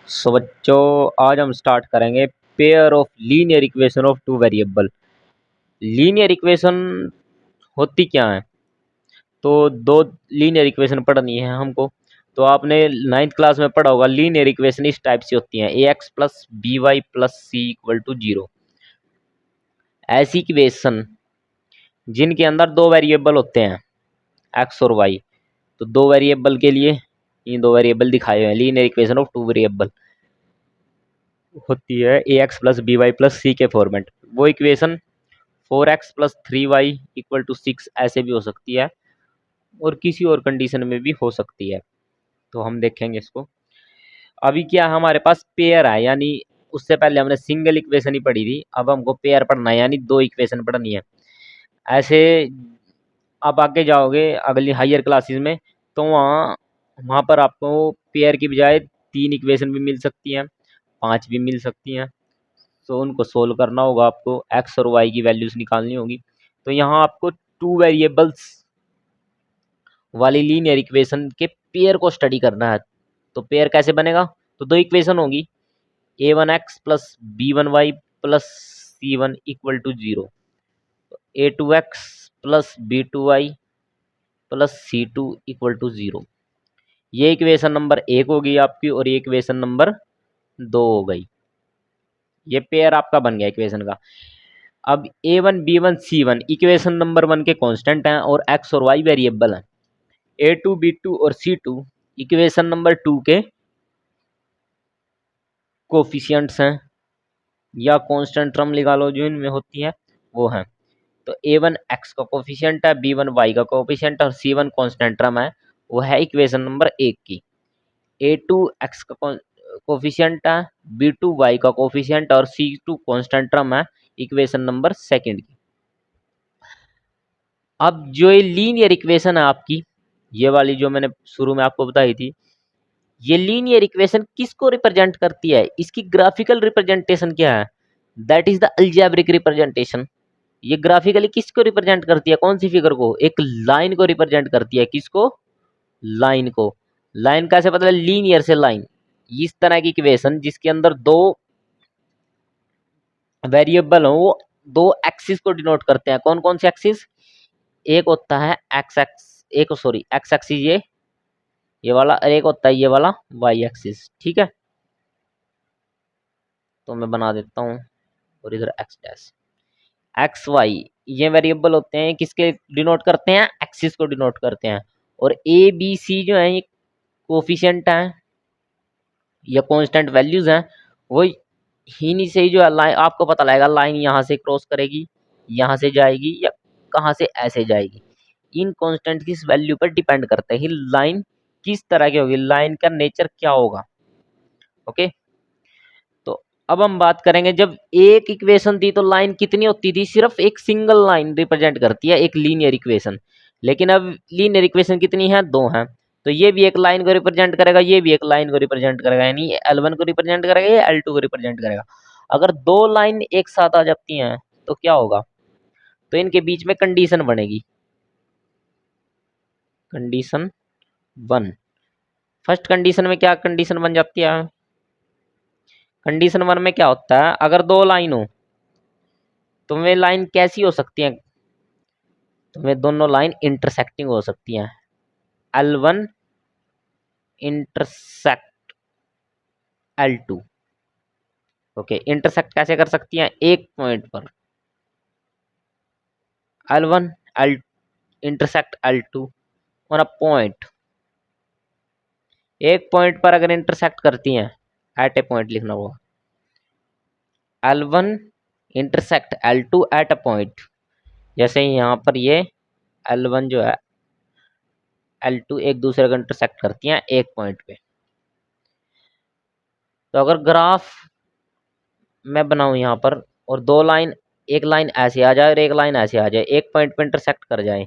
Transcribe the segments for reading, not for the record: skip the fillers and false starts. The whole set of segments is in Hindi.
सो बच्चों, आज हम स्टार्ट करेंगे pair of linear equation of two variable. Linear equation होती क्या है? तो दो लीनियर इक्वेशन पढ़नी है हमको। तो आपने नाइन्थ क्लास में पढ़ा होगा, लीनियर इक्वेशन इस टाइप से होती हैं: A X plus B Y plus C equal to zero. ऐसी इक्वेशन जिनके अंदर दो वेरिएबल होते हैं, एक्स और वाई। तो दो वेरिएबल के लिए ये दो वेरिएबल दिखाए हुए हैं, linear equation of two variable होती है A X plus B Y plus C के फॉर्मेट। वो equation 4x plus 3y equal to 6 ऐसे भी हो सकती है, और किसी और कंडीशन में भी हो सकती है। तो हम देखेंगे इसको। अभी क्या हमारे पास पेयर है, यानी उससे पहले हमने सिंगल इक्वेशन ही पढ़ी थी, अब हमको पेयर पढ़ना है, यानी दो इक्वेशन पढ़नी है। ऐसे आप आगे जाओगे अगली हायर क्लासेस में, तो वहाँ वहाँ पर आपको पेयर की बजाय तीन इक्वेशन भी मिल सकती हैं, पांच भी मिल सकती हैं। तो उनको सोल्व करना होगा, आपको एक्स और वाई की वैल्यूज निकालनी होगी। तो यहाँ आपको टू वेरिएबल्स वाली लीनियर इक्वेशन के पेयर को स्टडी करना है। तो पेयर कैसे बनेगा? तो दो इक्वेशन होगी, A one X plus B one Y plus C one equal to zero, A two X plus B two Y plus C two equal to zero. ये इक्वेशन नंबर एक होगी आपकी, और ये इक्वेशन नंबर दो हो गई। ये पेयर आपका बन गया इक्वेशन का। अब ए वन बी वन सी वन इक्वेशन नंबर वन के कांस्टेंट हैं, और एक्स और वाई वेरिएबल हैं। ए टू बी टू और सी टू इक्वेशन नंबर टू के कोफिशियंट्स हैं, या कांस्टेंट टर्म लगा लो जो इनमें होती है वो हैं। तो ए वन एक्स का कोफिशियंट है, बी वन वाई का कोफिशियंट है, और सी वन कांस्टेंट टर्म है। वो है इक्वेशन नंबर एक की। ए टू एक्स का कोफिशियंट है, बी टू वाई का कोफिशियंट, और सी टू कांस्टेंट टर्म है इक्वेशन नंबर सेकंड की। अब जो ये लीनियर इक्वेशन है आपकी, ये वाली जो मैंने शुरू में आपको बताई थी, ये लीनियर इक्वेशन किसको रिप्रेजेंट करती है? इसकी ग्राफिकल रिप्रेजेंटेशन क्या है? That is the algebraic representation. ये ग्राफिकली किसको रिप्रेजेंट करती है? कौन सी फिगर को? एक लाइन को रिप्रेजेंट करती है। किसको? लाइन को। लाइन कैसे पता? लीनियर से लाइन। इस तरह की इक्वेशन जिसके अंदर दो वेरिएबल हो, वो दो एक्सिस को डिनोट करते हैं। कौन कौन से एक्सिस? एक होता है एक्स एक्स, एक सॉरी एक्स एक्सिस ये वाला, और एक होता है ये वाला वाई एक्सिस। ठीक है, तो मैं बना देता हूँ, और इधर एक्स डैश। एक्स वाई ये वेरिएबल होते हैं, किसके डिनोट करते हैं? एक्सिस को डिनोट करते हैं। और ए बी सी जो है ये कोफिशिएंट हैं या कांस्टेंट वैल्यूज हैं। वो ही से ही जो है लाइन, आपको पता लगेगा लाइन यहाँ से क्रॉस करेगी, यहाँ से जाएगी, या कहाँ से ऐसे जाएगी। इन कांस्टेंट की वैल्यू पर डिपेंड करता है लाइन किस तरह की होगी, लाइन का नेचर क्या होगा। ओके, तो अब हम बात करेंगे, जब एक इक्वेशन थी तो लाइन कितनी होती थी? सिर्फ एक सिंगल लाइन रिप्रेजेंट करती है एक लीनियर इक्वेशन। लेकिन अब लीनियर इक्वेशन कितनी है? दो हैं। तो ये भी एक लाइन को रिप्रेजेंट करेगा, ये भी एक लाइन को रिप्रेजेंट करेगा, यानी L1 को रिप्रेजेंट करेगा, ये L2 को रिप्रेजेंट करेगा। अगर दो लाइन एक साथ आ जाती हैं तो क्या होगा? तो इनके बीच में कंडीशन बनेगी, कंडीशन वन। फर्स्ट कंडीशन में क्या कंडीशन बन जाती है? कंडीशन वन में क्या होता है? अगर दो लाइन हो तो वे लाइन कैसी हो सकती हैं? तो वे दोनों लाइन इंटरसेक्टिंग हो सकती हैं। L1 intersect L2। Okay, intersect कैसे कर सकती हैं? एक पॉइंट पर L1 L intersect L2 on a point. एक पॉइंट पर अगर इंटरसेक्ट करती हैं, एट ए पॉइंट लिखना होगा, L1 intersect L2 at a point. जैसे यहाँ पर ये L1 जो है L2 एक दूसरे को इंटरसेक्ट करती हैं एक पॉइंट पे। तो अगर ग्राफ मैं बनाऊं यहाँ पर, और दो लाइन, एक लाइन ऐसे आ जाए और एक लाइन ऐसे आ जाए, एक पॉइंट पे इंटरसेक्ट कर जाए,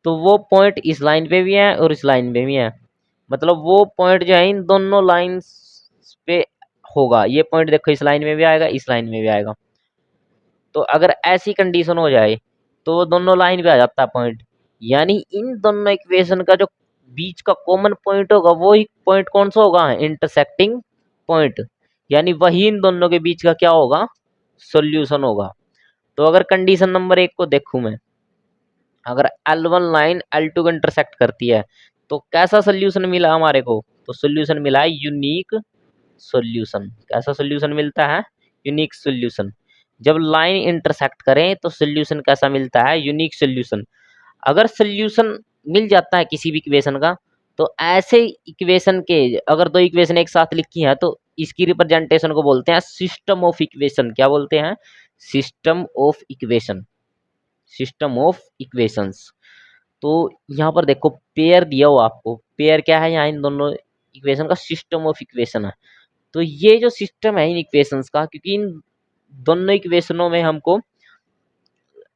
तो वो पॉइंट इस लाइन पे भी है और इस लाइन पे भी है। मतलब वो पॉइंट जो है इन दोनों लाइंस पे होगा। ये पॉइंट देखो इस लाइन में भी आएगा, इस लाइन में भी आएगा। तो अगर ऐसी कंडीशन हो जाए तो वो दोनों लाइन पे आ जाता है पॉइंट। यानी इन दोनों इक्वेशन का जो बीच का कॉमन पॉइंट होगा वो ही पॉइंट कौन सा होगा, इंटरसेक्टिंग पॉइंट, यानी वही इन दोनों के बीच का क्या होगा, सॉल्यूशन होगा। तो अगर कंडीशन नंबर 1 को देखूं मैं, अगर L1 लाइन L2 को इंटरसेक्ट करती है तो कैसा सोल्यूशन मिला हमारे को, तो सोल्यूशन मिला है यूनिक सोल्यूशन। कैसा सोल्यूशन मिलता है, यूनिक सोल्यूशन। जब लाइन इंटरसेक्ट करें तो सोल्यूशन कैसा मिलता है, यूनिक सोल्यूशन। अगर सोल्यूशन मिल जाता है किसी भी इक्वेशन का, तो ऐसे इक्वेशन के अगर दो इक्वेशन एक साथ लिखी है तो इसकी रिप्रेजेंटेशन को बोलते हैं सिस्टम ऑफ इक्वेशन। क्या बोलते हैं, system of equation, system of equations. तो यहाँ पर देखो पेयर दिया हुआ आपको, पेयर क्या है, यहाँ इन दोनों इक्वेशन का सिस्टम ऑफ इक्वेशन है। तो ये जो सिस्टम है इन इक्वेशंस का, क्योंकि इन दोनों इक्वेशनों में हमको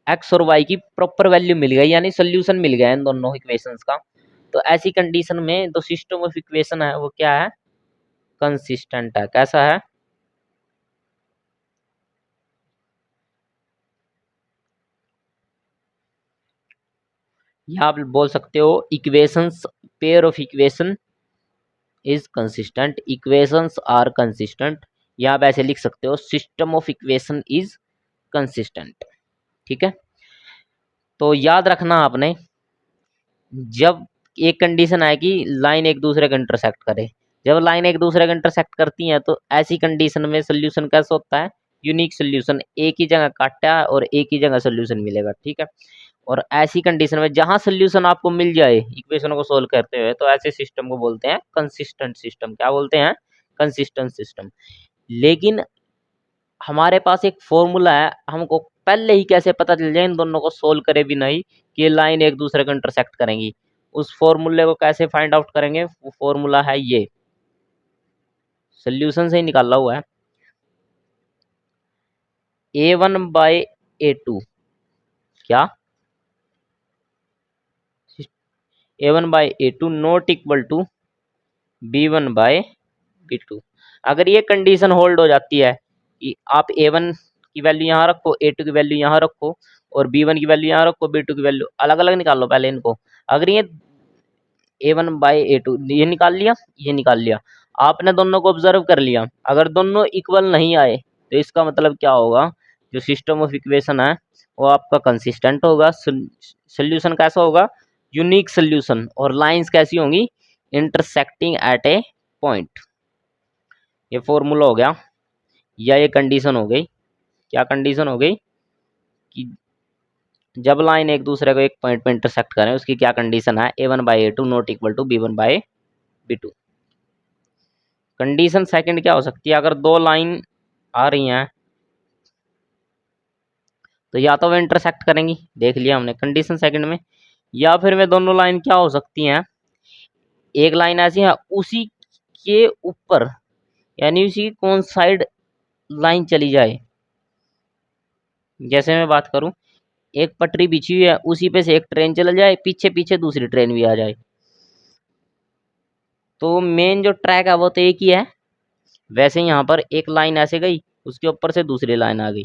एक्स और वाई की प्रॉपर वैल्यू मिल गई, यानी सोल्यूशन मिल गया इन दोनों इक्वेशंस का। तो ऐसी कंडीशन में जो सिस्टम ऑफ इक्वेशन है वो क्या है, कंसिस्टेंट है। कैसा है, या आप बोल सकते हो equations, pair of equation is consistent, equations are consistent, या आप ऐसे लिख सकते हो system of equation is consistent. ठीक है, तो याद रखना आपने, जब एक कंडीशन आए कि लाइन एक दूसरे का इंटरसेक्ट करे, जब लाइन एक दूसरे का इंटरसेक्ट करती हैं तो ऐसी कंडीशन में सोल्यूशन कैसा होता है, यूनिक सोल्यूशन। एक ही जगह काटा है और एक ही जगह सोल्यूशन मिलेगा। ठीक है, और ऐसी कंडीशन में जहां सोल्यूशन आपको मिल जाए इक्वेशन को सोल्व करते हुए, तो ऐसे सिस्टम को बोलते हैं कंसिस्टेंट सिस्टम। क्या बोलते हैं, कंसिस्टेंट सिस्टम। लेकिन हमारे पास एक फॉर्मूला है, हमको पहले ही कैसे पता चल जाए इन दोनों को सोल्व करे भी नहीं कि ये लाइन एक दूसरे को इंटरसेक्ट करेंगी, उस फॉर्मूले को कैसे फाइंड आउट करेंगे, वो फॉर्मूला है ये, सोल्यूशन से ही निकाला हुआ है, A1/A2। क्या, A1/A2 not equal to B1/B2। अगर ये कंडीशन होल्ड हो जाती है कि आप A1 की वैल्यू यहाँ रखो, A2 की वैल्यू यहाँ रखो, और B1 की वैल्यू यहाँ रखो, B2 की वैल्यू अलग अलग निकालो पहले इनको। अगर ये A1/A2 ये निकाल लिया, ये निकाल लिया, आपने दोनों को ऑब्जर्व कर लिया, अगर दोनों इक्वल नहीं आए तो इसका मतलब क्या होगा, जो सिस्टम ऑफ इक्वेशन है वो आपका कंसिस्टेंट होगा। सोल्यूशन कैसा होगा, यूनिक सोल्यूशन, और लाइंस कैसी होंगी, इंटरसेक्टिंग एट ए पॉइंट। ये फॉर्मूला हो गया, या ये कंडीशन हो गई। क्या कंडीशन हो गई, कि जब लाइन एक दूसरे को एक पॉइंट पे इंटरसेक्ट करें उसकी क्या कंडीशन है, A1/A2 not equal to B1/B2। Condition second क्या हो सकती है, अगर दो लाइन आ रही हैं तो या तो वे इंटरसेक्ट करेंगी, देख लिया हमने कंडीशन सेकंड में, या फिर वे दोनों लाइन क्या हो सकती हैं, एक लाइन ऐसी है उसी के ऊपर, यानी उसी की कौन साइड लाइन चली जाए। जैसे मैं बात करूं, एक पटरी बिछी हुई है, उसी पे से एक ट्रेन चल जाए, पीछे पीछे दूसरी ट्रेन भी आ जाए, तो मेन जो ट्रैक है वो तो एक ही है। वैसे यहाँ पर एक लाइन ऐसे गई, उसके ऊपर से दूसरी लाइन आ गई,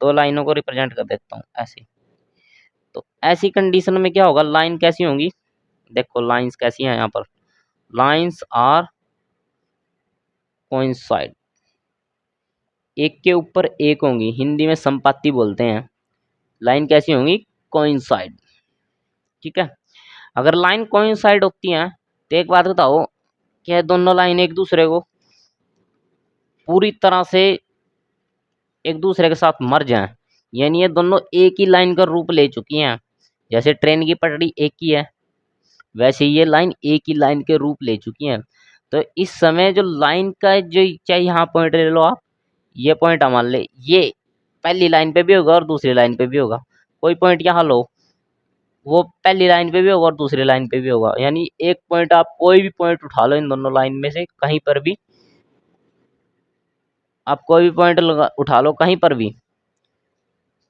दो लाइनों को रिप्रेजेंट कर देता हूँ ऐसे। तो ऐसी कंडीशन में क्या होगा, लाइन कैसी होंगी, देखो लाइंस कैसी हैं यहाँ पर, लाइंस आर कोइंसाइड, एक के ऊपर एक होंगी, हिंदी में संपाती बोलते हैं। लाइन कैसी होंगी, कोइंसाइड। ठीक है, अगर लाइन कोइंसाइड होती है तो एक बात बताओ, क्या दोनों लाइन एक दूसरे को पूरी तरह से एक दूसरे के साथ मर जाएं, यानी ये दोनों एक ही लाइन का रूप ले चुकी हैं। जैसे ट्रेन की पटरी एक ही है, वैसे ये लाइन एक ही लाइन के रूप ले चुकी हैं। तो इस समय जो लाइन का जो, चाहे यहाँ पॉइंट ले लो आप, ये पॉइंट मान ले, ये पहली लाइन पे भी होगा और दूसरी लाइन पे भी होगा। कोई पॉइंट यहाँ लो, वो पहली लाइन पे भी होगा और दूसरी लाइन पे भी होगा, यानी एक पॉइंट आप कोई भी पॉइंट उठा लो इन दोनों लाइन में से कहीं पर भी, आप कोई भी पॉइंट उठा लो कहीं पर भी,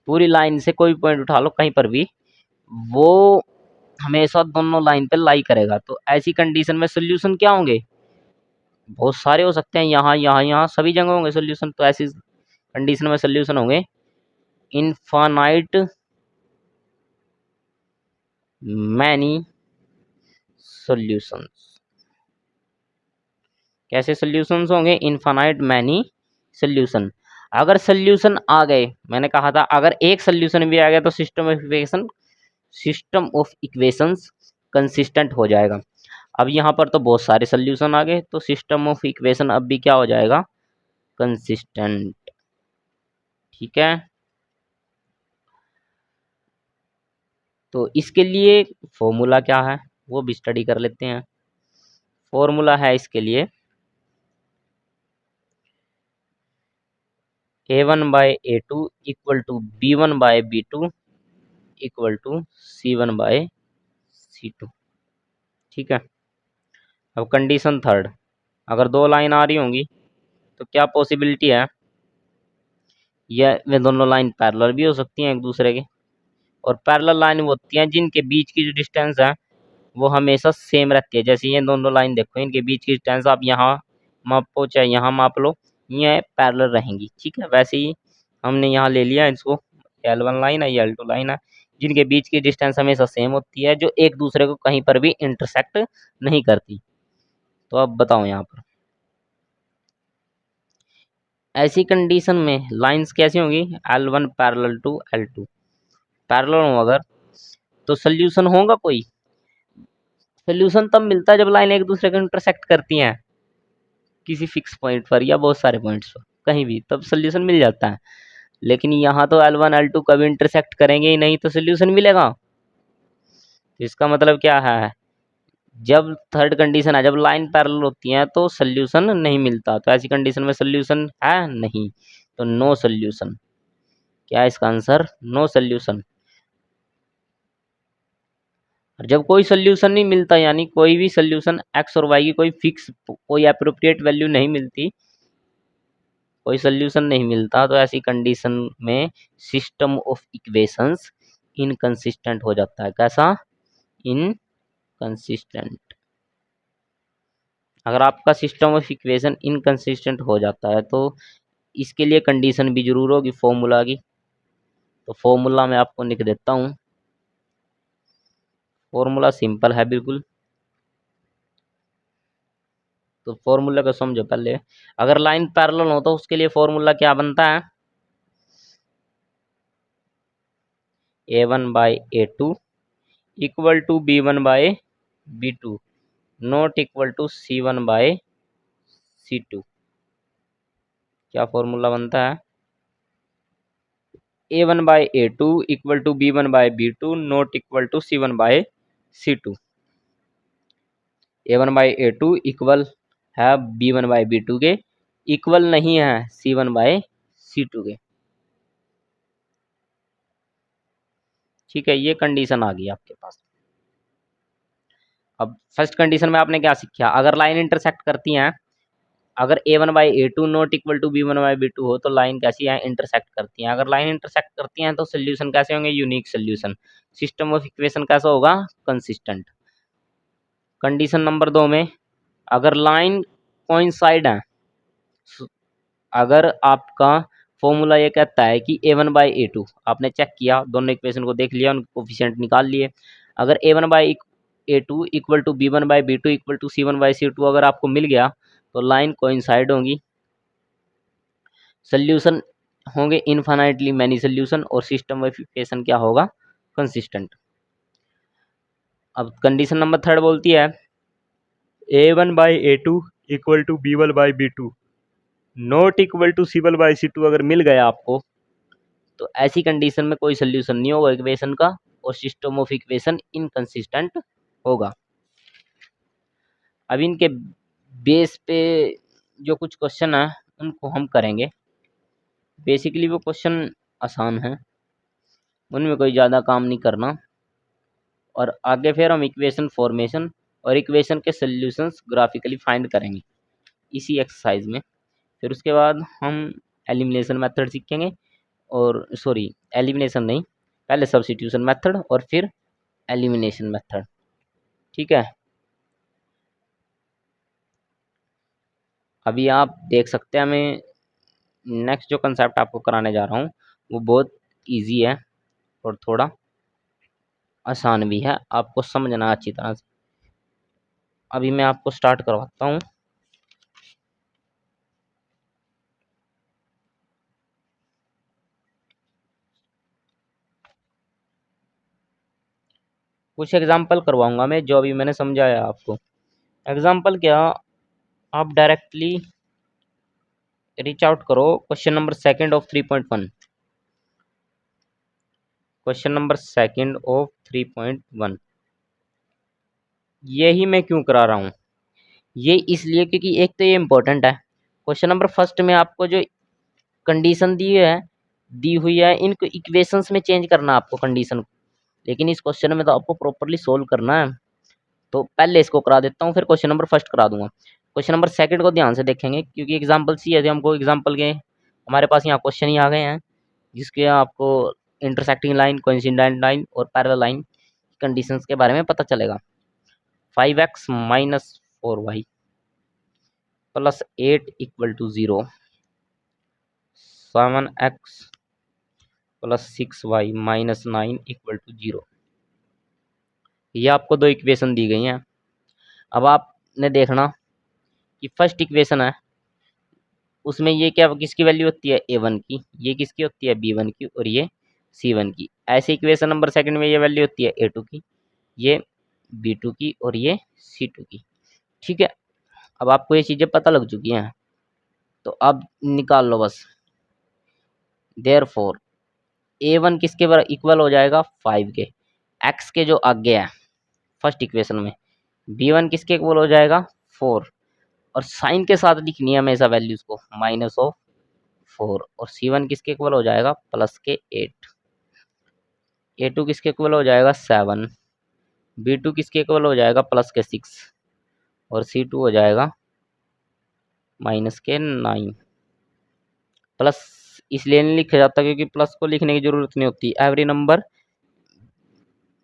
पूरी लाइन से कोई भी पॉइंट उठा लो कहीं पर भी, वो हमेशा दोनों लाइन पे लाई करेगा। तो ऐसी कंडीशन में सोल्यूशन क्या होंगे, बहुत सारे हो सकते हैं, यहाँ यहाँ यहाँ सभी जगह होंगे सोल्यूशन। तो ऐसी कंडीशन में सोल्यूशन होंगे इनफाइनाइट मैनी सॉल्यूशंस। कैसे सॉल्यूशंस होंगे? Infinite many solution. अगर सॉल्यूशन आ गए, मैंने कहा था अगर एक सॉल्यूशन भी आ गया तो सिस्टम ऑफ इक्वेशंस कंसिस्टेंट हो जाएगा। अब यहाँ पर तो बहुत सारे सॉल्यूशन आ गए, तो सिस्टम ऑफ इक्वेशन अब भी क्या हो जाएगा? कंसिस्टेंट। ठीक है, तो इसके लिए फॉर्मूला क्या है वो भी स्टडी कर लेते हैं। फॉर्मूला है इसके लिए A1 by A2 equal to B1 by B2 equal to C1 by C2। ठीक है, अब कंडीशन थर्ड, अगर दो लाइन आ रही होंगी तो क्या पॉसिबिलिटी है? या वे दोनों लाइन पैरेलल भी हो सकती हैं एक दूसरे के, और पैरेलल लाइन वो होती हैं जिनके बीच की जो डिस्टेंस है वो हमेशा सेम रहती है। जैसे ये दोनों लाइन देखो, इनके बीच की डिस्टेंस आप यहाँ मापो चाहे यहाँ माप लो, ये पैरेलल रहेंगी। ठीक है, वैसे ही हमने यहाँ ले लिया इसको, L1 लाइन है, ये L2 लाइन है, जिनके बीच की डिस्टेंस हमेशा सेम होती है, जो एक दूसरे को कहीं पर भी इंटरसेक्ट नहीं करती। तो अब बताओ यहाँ पर ऐसी कंडीशन में लाइंस कैसी होंगी? L1 parallel to L2 parallel हो अगर, तो सोल्यूशन होगा कोई? सोल्यूशन तब मिलता है जब लाइन एक दूसरे को इंटरसेक्ट करती हैं किसी फिक्स पॉइंट पर या बहुत सारे पॉइंट्स पर, कहीं भी, तब सोल्यूशन मिल जाता है। लेकिन यहाँ तो L1 L2 कभी इंटरसेक्ट करेंगे ही नहीं, तो सोल्यूशन मिलेगा? तो इसका मतलब क्या है? जब थर्ड कंडीशन है, जब लाइन पैरेलल होती है तो सोल्यूशन नहीं मिलता, तो ऐसी कंडीशन में सोल्यूशन है नहीं, तो नो सोल्यूशन। क्या है इसका आंसर? No solution. और जब कोई सोल्यूशन नहीं मिलता, यानी कोई भी सोल्यूशन एक्स और वाई की कोई फिक्स, कोई अप्रोप्रिएट वैल्यू नहीं मिलती, कोई सोल्यूशन नहीं मिलता, तो ऐसी कंडीशन में सिस्टम ऑफ इक्वेशंस इनकंसिस्टेंट हो जाता है। कैसा? इनकंसिस्टेंट। अगर आपका सिस्टम ऑफ इक्वेशन इनकंसिस्टेंट हो जाता है तो इसके लिए कंडीशन भी जरूर होगी फॉर्मूला की। तो फॉर्मूला मैं आपको लिख देता हूँ, फॉर्मूला सिंपल है बिल्कुल। तो फॉर्मूला को समझो पहले। अगर लाइन पैरेलल हो तो उसके लिए फॉर्मूला क्या बनता है? A1 by A2 equal to B1 by B2 not equal to C1 by C2। क्या फॉर्मूला बनता है? A1 by A2 equal to B1 by B2 not equal to C1 by C2। A1 by A2 equal है B1 बाय B2 के, इक्वल नहीं है C1 बाय C2 के। ठीक है, ये कंडीशन आ गई आपके पास। अब फर्स्ट कंडीशन में आपने क्या सीखा? अगर लाइन इंटरसेक्ट करती हैं, अगर A1 by A2 not equal to B1 by B2 हो तो लाइन कैसी है? इंटरसेक्ट करती हैं। अगर लाइन इंटरसेक्ट करती हैं तो सोल्यूशन कैसे होंगे? Unique solution. System of equation कैसा होगा? कंसिस्टेंट। कंडीशन नंबर 2 में अगर लाइन कोइंसाइड है, अगर आपका फॉर्मूला ये कहता है कि A1 बाई A2, आपने चेक किया, दोनों इक्वेशन को देख लिया, उनके कोफिशिएंट निकाल लिए, अगर A1 by A2 equal to B1 by B2 equal to C1 by C2 अगर आपको मिल गया तो लाइन कोइंसाइड होंगी, सोल्यूशन होंगे इनफाइनाइटली मैनी सोल्यूशन, और सिस्टम ऑफ इक्वेशन क्या होगा? कंसिस्टेंट। अब कंडीशन नंबर थर्ड बोलती है A1 by A2 equal to B1 by B2 not equal to C1 by C2 अगर मिल गया आपको तो ऐसी कंडीशन में कोई सोल्यूशन नहीं होगा इक्वेशन का, और सिस्टम ऑफ इक्वेशन इनकंसिस्टेंट होगा। अब इनके बेस पे जो कुछ क्वेश्चन है उनको हम करेंगे। बेसिकली वो क्वेश्चन आसान है, उनमें कोई ज़्यादा काम नहीं करना, और आगे फिर हम इक्वेशन फॉर्मेशन और इक्वेशन के सॉल्यूशंस ग्राफिकली फाइंड करेंगे इसी एक्सरसाइज में। फिर उसके बाद हम एलिमिनेशन मेथड सीखेंगे, और सॉरी एलिमिनेशन नहीं, पहले सब्स्टिट्यूशन मेथड और फिर एलिमिनेशन मेथड। ठीक है, अभी आप देख सकते हैं मैं नेक्स्ट जो कंसेप्ट आपको कराने जा रहा हूँ वो बहुत इजी है और थोड़ा आसान भी है, आपको समझना अच्छी तरह से। अभी मैं आपको स्टार्ट करवाता हूँ। कुछ एग्जाम्पल करवाऊंगा मैं जो अभी मैंने समझाया आपको। एग्जाम्पल क्या, आप डायरेक्टली रीच आउट करो question number second of 3.1। Question number second of 3.1 यही मैं क्यों करा रहा हूँ, ये इसलिए क्योंकि एक तो ये इम्पोर्टेंट है। क्वेश्चन नंबर फर्स्ट में आपको जो कंडीशन दी हुई है इनको इक्वेशंस में चेंज करना है आपको कंडीशन, लेकिन इस क्वेश्चन में तो आपको प्रॉपरली सोल्व करना है। तो पहले इसको करा देता हूँ, फिर क्वेश्चन नंबर फर्स्ट करा दूंगा। क्वेश्चन नंबर सेकंड को ध्यान से देखेंगे क्योंकि एग्जाम्पल सी है, हमको एग्जाम्पल के हमारे पास यहाँ क्वेश्चन ही आ गए हैं जिसके आपको इंटरसेक्टिंग लाइन, कोइंसिडेंट लाइन और पैरेलल लाइन कंडीशंस के बारे में पता चलेगा। 5x minus 4y plus 8 equal to 0, 7x plus 6y minus 9 equal to 0। ये आपको दो इक्वेशन दी गई हैं। अब आपने देखना कि फर्स्ट इक्वेशन है उसमें ये क्या किसकी वैल्यू होती है a1 की, ये किसकी होती है b1 की और ये c1 की। ऐसे इक्वेशन नंबर सेकंड में ये वैल्यू होती है a2 की, ये b2 की और ये c2 की। ठीक है, अब आपको ये चीज़ें पता लग चुकी हैं तो अब निकाल लो बस। देयरफॉर a1 किसके बराबर इक्वल हो जाएगा 5 के, x के जो आगे है फर्स्ट इक्वेशन में, b1 किसके इक्वल हो जाएगा 4 और साइन के साथ लिखनी है हमेशा वैल्यूज को माइनस ऑफ 4 और c1 किसके इक्वल हो जाएगा प्लस के 8, a2 किसके इक्वल हो जाएगा 7, b2 किसके इक्वल हो जाएगा प्लस के 6 और c2 हो जाएगा माइनस के 9। प्लस इसलिए नहीं लिखा जाता क्योंकि प्लस को लिखने की जरूरत नहीं होती, एवरी नंबर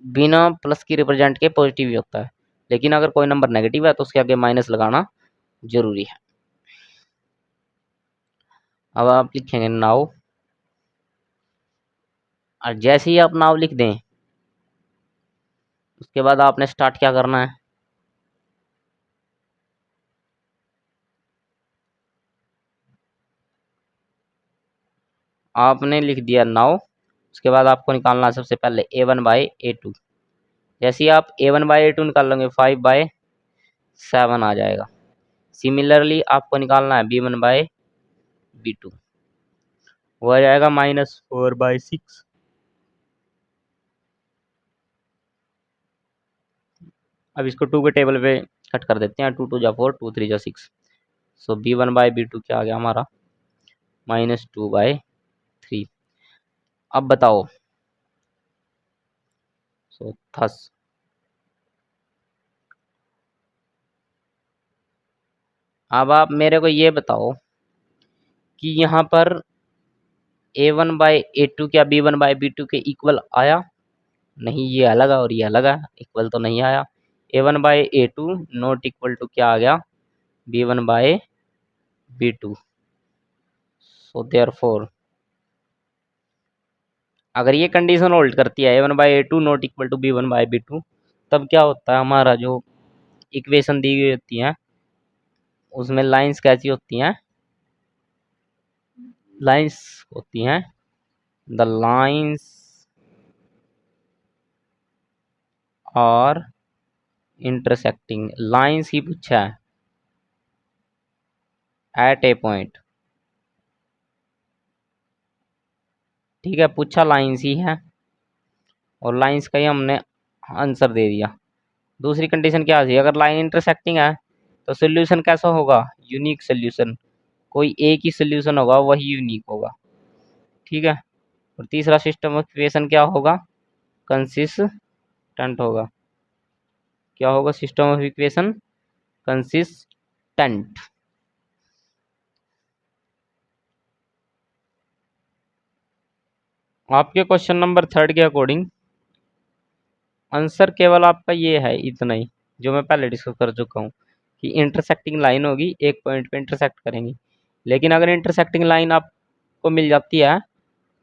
बिना प्लस की रिप्रेजेंट के पॉजिटिव ही होता है, लेकिन अगर कोई नंबर नेगेटिव है तो उसके आगे माइनस लगाना जरूरी है। अब आप लिखेंगे नाउ, और जैसे ही आप नाउ लिख दें उसके बाद आपने स्टार्ट क्या करना है, आपने लिख दिया नाउ। उसके बाद आपको निकालना है सबसे पहले a1 बाई a2। जैसे ही आप a1 बाई a2 निकाल लेंगे 5 बाई 7 आ जाएगा। सिमिलरली आपको निकालना है b1 बाई b2, वो आ जाएगा -4/6। अब इसको 2 के टेबल पे कट कर देते हैं, 2 2 जा 4, 2 3 जा 6। सो b1 बाई b2 क्या आ गया हमारा -2/3। अब बताओ, सो थस अब आप मेरे को ये बताओ कि यहाँ पर a1 बाई a2 क्या b1 बाई b2 के इक्वल आया? नहीं, ये अलग है और ये अलग है, इक्वल तो नहीं आया। a1 by a2 not equal to क्या आ गया b1 by b2। So therefore अगर ये कंडीशन होल्ड करती है a1 by a2 not equal to b1 by b2, तब क्या होता है हमारा जो इक्वेशन दी गई होती है उसमें लाइंस कैसी होती हैं, लाइंस होती हैं द लाइंस और इंटरसेक्टिंग, लाइंस ही पूछा है एट ए पॉइंट। ठीक है, पूछा लाइंस ही है और लाइंस का ही हमने आंसर दे दिया। दूसरी कंडीशन क्या थी, अगर लाइन इंटरसेक्टिंग है तो सोल्यूशन कैसा होगा यूनिक सोल्यूशन, कोई एक ही सोल्यूशन होगा वही यूनिक होगा। ठीक है, और तीसरा सिस्टम ऑफ इक्वेशन क्या होगा कंसिस्टेंट होगा। क्या होगा सिस्टम ऑफ इक्वेशन कंसिस्टेंट। आपके क्वेश्चन नंबर थर्ड के अकॉर्डिंग आंसर केवल आपका ये है इतना ही जो मैं पहले डिस्कस कर चुका हूँ कि इंटरसेक्टिंग लाइन होगी, एक पॉइंट पे इंटरसेक्ट करेंगी। लेकिन अगर इंटरसेक्टिंग लाइन आपको मिल जाती है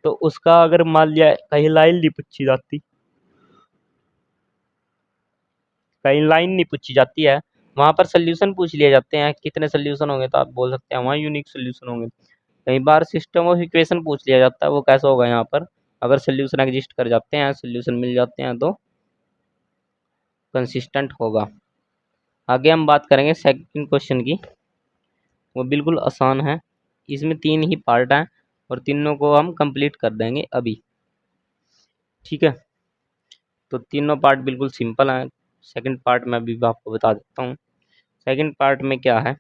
तो उसका अगर मान लिया कहीं लाइन नहीं पूछी जाती, कहीं लाइन नहीं पूछी जाती है वहाँ पर सोल्यूशन पूछ लिए जाते हैं, कितने सोल्यूशन होंगे, तो आप बोल सकते हैं वहाँ यूनिक सोल्यूशन होंगे। कई बार सिस्टम ऑफ इक्वेशन पूछ लिया जाता है, वो कैसा होगा यहाँ पर, अगर सोल्यूशन एग्जिस्ट कर जाते हैं, सोल्यूशन मिल जाते हैं तो कंसिस्टेंट होगा। आगे हम बात करेंगे सेकंड क्वेश्चन की, वो बिल्कुल आसान है, इसमें 3 ही पार्ट हैं और तीनों को हम कंप्लीट कर देंगे अभी, ठीक है। तो तीनों पार्ट बिल्कुल सिंपल हैं। सेकंड पार्ट में अभी आपको बता देता हूँ। सेकंड पार्ट में क्या है,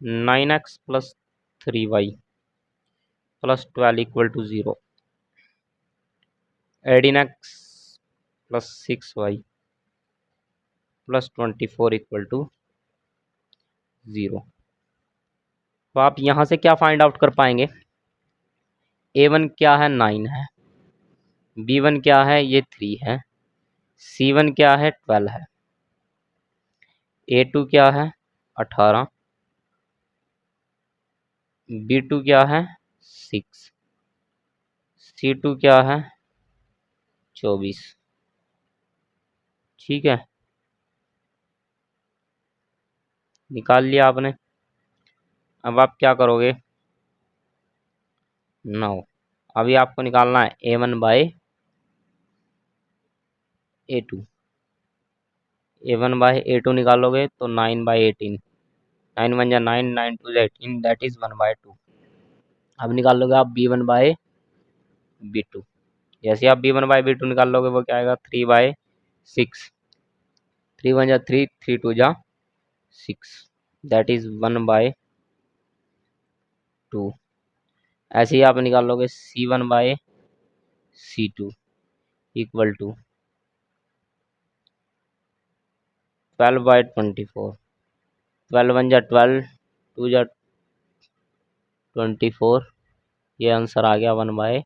9x plus 3y plus 12 equal to 0, 18x plus 6y plus 24 equal to 0। तो आप यहाँ से क्या फाइंड आउट कर पाएंगे, a1 क्या है, 9 है, b1 क्या है, ये 3 है, c1 क्या है, 12 है, a2 क्या है, 18, b2 क्या है, 6, c2 क्या है, 24, ठीक है। निकाल लिया आपने। अब आप क्या करोगे, 9, अभी आपको निकालना है a1 by a2, a1 by a2 निकालोगे तो 9 बाई 18, 9 वन जा 9, 9 टू 18, दैट इज 1 बाई 2। अब निकालोगे आप b1 बाई b2, जैसे आप b1 बाई b2 निकाल लोगे वो क्या आएगा, 3 बाई 6, 3 वन जा 3, 3 टू जा 6, दैट इज 1 बाई 2। ऐसे ही आप निकालोगे c1 by c2 equal to 12 by 24, 12 one जा 12, 2 जा 24, ये आंसर आ गया 1 बाई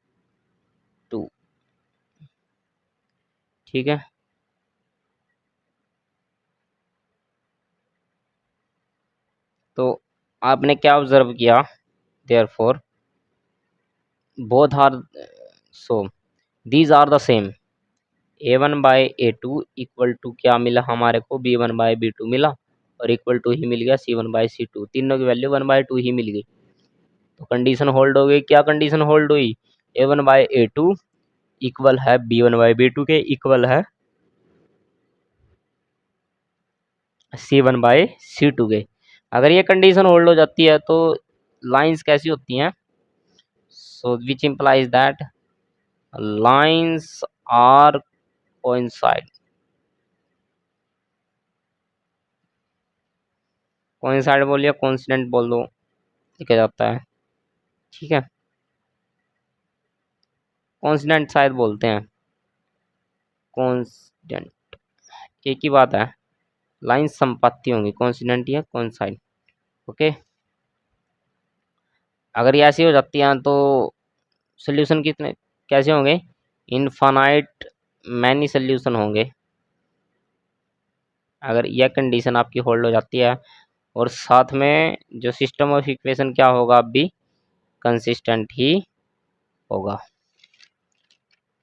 2, ठीक है। तो आपने क्या ऑब्जर्व किया, therefore both are, so these are the same, a1 by a2 equal to क्या मिला हमारे को, b1 बाई b2 मिला, और इक्वल टू ही मिल गया c1 बाई c2, तीनों की वैल्यू 1 बाई 2 ही मिल गई। तो कंडीशन होल्ड हो गई, क्या कंडीशन होल्ड हुई, a1 बाई a2 इक्वल है b1 बाई b2 के, इक्वल है c1 बाई c2 के। अगर ये कंडीशन होल्ड हो जाती है तो लाइंस कैसी होती हैं, so which implies that lines are coincide, coincide बोलिए, कॉन्सिडेंट बोल दो, लिखा जाता है, ठीक है। कॉन्सिडेंट शायद बोलते हैं, कॉन्सिडेंट एक ही बात है, लाइन संपत्ति होंगी, कॉन्सिडेंट या कॉन्साइड, ओके। अगर ये ऐसी हो जाती हैं तो सोल्यूशन कितने कैसे होंगे, इनफाइनाइट मैनी सोल्यूशन होंगे, अगर यह कंडीशन आपकी होल्ड हो जाती है, और साथ में जो सिस्टम ऑफ इक्वेशन क्या होगा, अब भी कंसिस्टेंट ही होगा।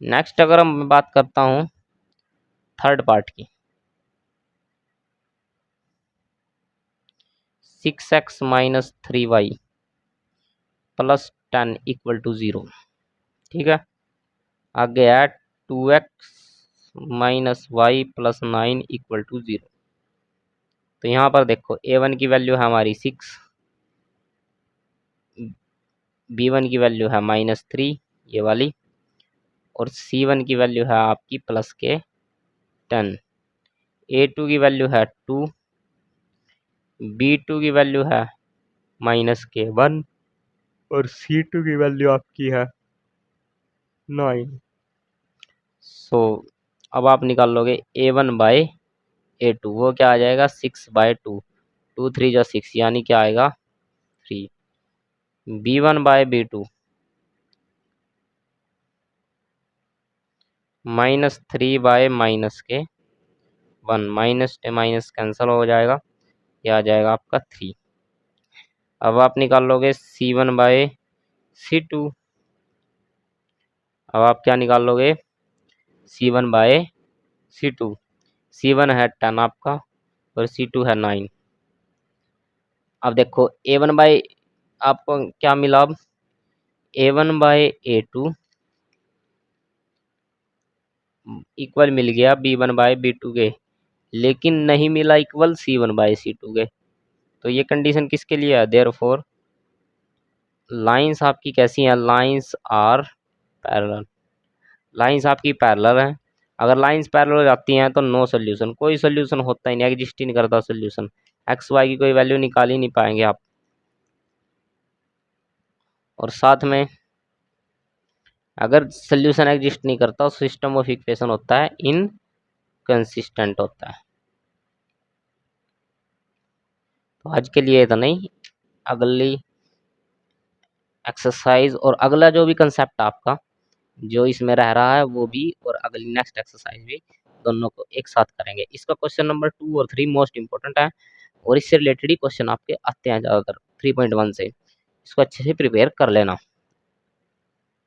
नेक्स्ट अगर हम बात करता हूँ थर्ड पार्ट की, 6x minus 3y plus 10 equal to 0, ठीक है। आगे है 2x minus y plus 9 equal to 0। तो यहाँ पर देखो a1 की वैल्यू है हमारी 6, b1 की वैल्यू है -3 ये वाली, और c1 की वैल्यू है आपकी प्लस के 10, a2 की वैल्यू है 2, b2 की वैल्यू है -1, और c2 की वैल्यू आपकी है 9। सो अब आप निकाल लोगे a1 बाई a2, वो क्या आ जाएगा 6 बाई 2, 2 3 जा 6 यानी क्या आएगा 3, b1 by b2 -3 bye minus के 1, माइनस माइनस कैंसिल हो जाएगा, ये आ जाएगा आपका 3। अब आप निकाल लोगे c1 बाय c2, अब आप क्या निकाल लोगे c1 बाय c2, c1 है 10 आपका, और C2 है 9। अब देखो A1 बाई आपको क्या मिला, अब A1 बाई A2 इक्वल मिल गया B1 बाई B2 के, लेकिन नहीं मिला इक्वल C1 बाई C2 के। तो ये कंडीशन किसके लिए है, देयरफॉर लाइंस आपकी कैसी हैं, लाइंस आर पैरेलल, लाइंस आपकी पैरेलल हैं। अगर लाइंस पैरेलल हो जाती हैं तो नो सोल्यूशन, कोई सोल्यूशन होता ही नहीं, एग्जिस्ट ही नहीं करता सोल्यूशन, एक्स वाई की कोई वैल्यू निकाल ही नहीं पाएंगे आप। और साथ में अगर सोल्यूशन एग्जिस्ट नहीं करता, सिस्टम ऑफ इक्वेशन होता है इनकंसिस्टेंट होता है। तो आज के लिए इतना ही। अगली एक्सरसाइज और अगला जो भी कंसेप्ट आपका जो इसमें रह रहा है वो भी, और अगली नेक्स्ट एक्सरसाइज भी, दोनों को एक साथ करेंगे। इसका क्वेश्चन नंबर 2 और 3 मोस्ट इंपॉर्टेंट है, और इससे रिलेटेड ही क्वेश्चन आपके आते हैं ज़्यादातर 3.1 से। इसको अच्छे से प्रिपेयर कर लेना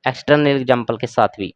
एक्सटर्नल एग्जाम्पल के साथ भी।